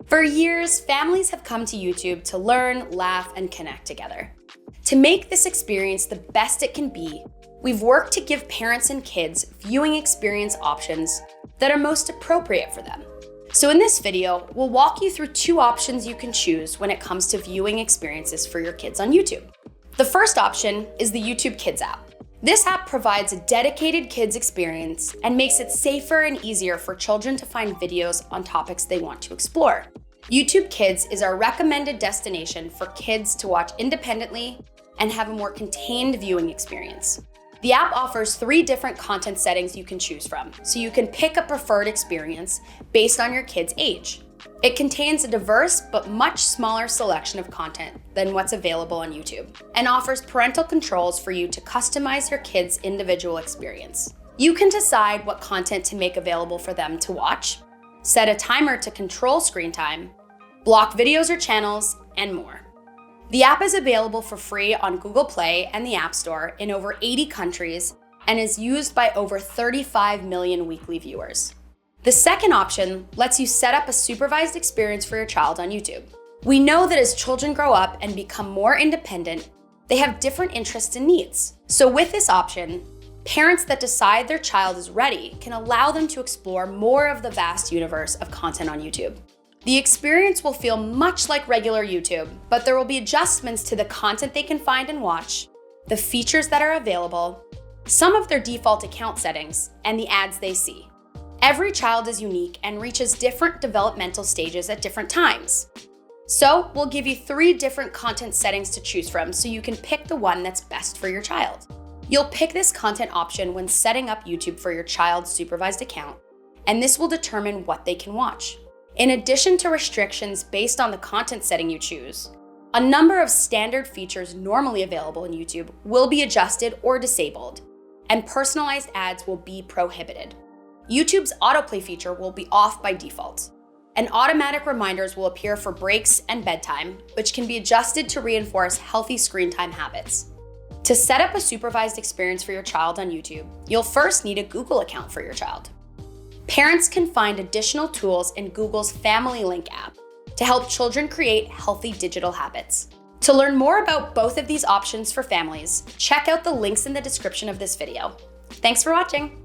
For years, families have come to YouTube to learn, laugh, and connect together. To make this experience the best it can be, we've worked to give parents and kids viewing experience options that are most appropriate for them. So in this video, we'll walk you through 2 options you can choose when it comes to viewing experiences for your kids on YouTube. The first option is the YouTube Kids app. This app provides a dedicated kids experience and makes it safer and easier for children to find videos on topics they want to explore. YouTube Kids is our recommended destination for kids to watch independently and have a more contained viewing experience. The app offers 3 different content settings you can choose from, so you can pick a preferred experience based on your kid's age. It contains a diverse but much smaller selection of content than what's available on YouTube, and offers parental controls for you to customize your kids' individual experience. You can decide what content to make available for them to watch, set a timer to control screen time, block videos or channels, and more. The app is available for free on Google Play and the App Store in over 80 countries and is used by over 35 million weekly viewers. The second option lets you set up a supervised experience for your child on YouTube. We know that as children grow up and become more independent, they have different interests and needs. So with this option, parents that decide their child is ready can allow them to explore more of the vast universe of content on YouTube. The experience will feel much like regular YouTube, but there will be adjustments to the content they can find and watch, the features that are available, some of their default account settings, and the ads they see. Every child is unique and reaches different developmental stages at different times. So we'll give you 3 different content settings to choose from so you can pick the one that's best for your child. You'll pick this content option when setting up YouTube for your child's supervised account, and this will determine what they can watch. In addition to restrictions based on the content setting you choose, a number of standard features normally available in YouTube will be adjusted or disabled, and personalized ads will be prohibited. YouTube's autoplay feature will be off by default, and automatic reminders will appear for breaks and bedtime, which can be adjusted to reinforce healthy screen time habits. To set up a supervised experience for your child on YouTube, you'll first need a Google account for your child. Parents can find additional tools in Google's Family Link app to help children create healthy digital habits. To learn more about both of these options for families, check out the links in the description of this video. Thanks for watching.